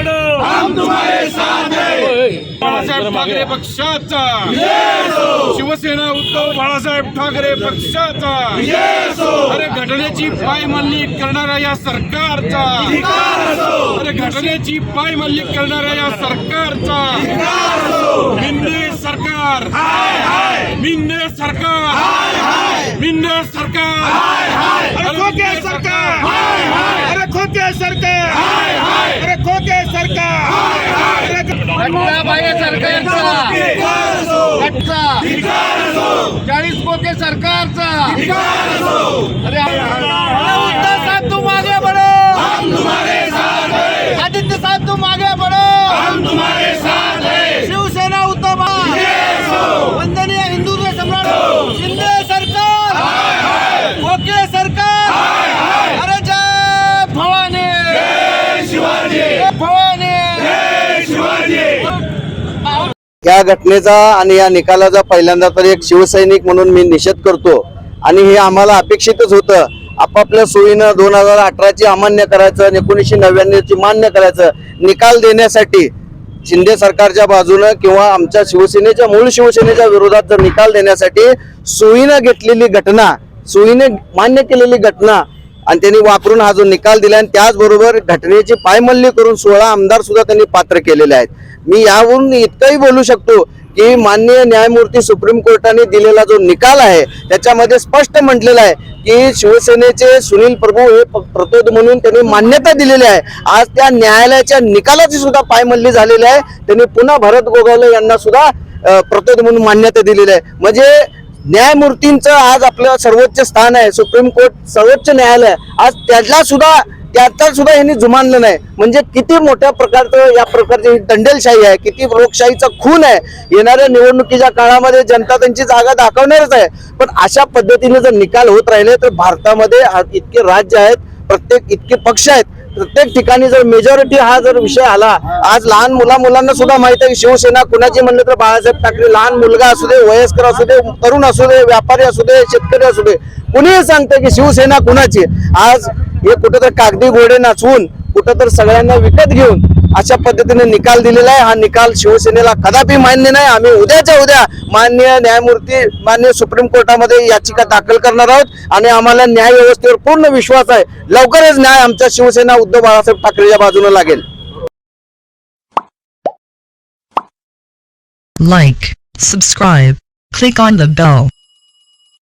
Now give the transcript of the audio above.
बढ़ो, हम तुम्हारे साथ हैं। बाळासाहेब ठाकरे पक्षाचा, शिवसेना उद्धव बाळासाहेब ठाकरे पक्षाचा, अरे घटनेची पायमल्ली करणाऱ्या या सरकारचा, अरे घटनेची पायमल्ली करणाऱ्या या सरकारचा, मिंदे सरकार, मिंदे सरकार, मिंदे सरकार, अरे खोके सरकार, अरे खोके सरकार, अरे खोके सरकार, बाह्य सरकारचा, 40 खोके सरकारचा, अरे उद्धव साहब तुम आगे बढ़ो, हम तुम्हारे साथ हैं, आदित्य साहब तुम आगे बढ़ो, हम तुम्हारे साथ हैं। शिवसेना उद्धव वंदनीय हिंदुत्व सम्राट शिंदे सरकार, खोके सरकार, अरे जय भवानी, जय शिवाजी, जय भवानी, जय शिवाजी। या घटनेचा आणि या निकालाचा पहिल्यांदा तर एक शिवसैनिक म्हणून मी निषेध करतो आणि हे आम्हाला अपेक्षितच होतं। आपापल्या सोयीनं 2018ची अमान्य करायचं, 1999ची मान्य करायचं, निकाल देण्यासाठी शिंदे सरकारच्या बाजूनं किंवा आमच्या शिवसेनेच्या मूळ शिवसेनेच्या विरोधात जर निकाल देण्यासाठी सोयीनं घेतलेली घटना, सोयीने मान्य केलेली घटना आणि त्यांनी वापरून हा जो निकाल दिला आणि त्याचबरोबर घटनेची पायमल्ली करून 16 आमदार सुद्धा त्यांनी पात्र केलेले आहेत। मी यावरून इतकंही बोलू शकतो की माननीय न्यायमूर्ती सुप्रीम कोर्टाने दिलेला जो निकाल आहे त्याच्यामध्ये स्पष्ट म्हटलेलं आहे की शिवसेनेचे सुनील प्रभू हे प्रतोद म्हणून त्यांनी मान्यता दिलेली आहे। आज त्या न्यायालयाच्या निकालाची सुद्धा पायमल्ली झालेली आहे। त्यांनी पुन्हा भरत गोगावले यांना सुद्धा प्रतोद म्हणून मान्यता दिलेली आहे। म्हणजे न्यायमूर्तींचं आज आपलं सर्वोच्च स्थान आहे, सुप्रीम कोर्ट सर्वोच्च न्यायालय, आज त्याला सुद्धा यांनी जुमानलं नाही। म्हणजे किती मोठ्या प्रकारचं या प्रकारची दंडेलशाही आहे, किती लोकशाहीचा खून आहे। येणाऱ्या निवडणुकीच्या काळामध्ये जनता त्यांची जागा दाखवणारच आहे, पण अशा पद्धतीने जर निकाल होत राहिले तर भारतामध्ये इतके राज्य आहेत, प्रत्येक इतके पक्ष आहेत, प्रत्येक ठिकाणी जर मेजॉरिटी हा जर विषय आला, आज लहान मुलांना सुद्धा माहित आहे की शिवसेना कुणाची म्हणलं तर बाळासाहेब ठाकरे, लहान मुलगा असू दे, वयस्कर असू दे, तरुण असू दे, व्यापारी असू दे, शेतकरी असू दे, कुणीही सांगते की शिवसेना कुणाची। आज हे कुठं तर कागदी घोडे नाचवून, कुठं तर सगळ्यांना विकत घेऊन अशा पद्धतीने निकाल दिलेला आहे। हा निकाल शिवसेनेला कदापि मान्य नाही। आम्ही उद्याच्या उद्या माननीय न्यायमूर्ती, माननीय सुप्रीम कोर्टामध्ये याचिका दाखल करणार आहोत आणि आम्हाला न्याय व्यवस्थेवर पूर्ण विश्वास आहे। लवकरच न्याय आमच्या शिवसेना उद्धव बाळासाहेब ठाकरेच्या बाजूने लागेल। Like, subscribe, click on the bell.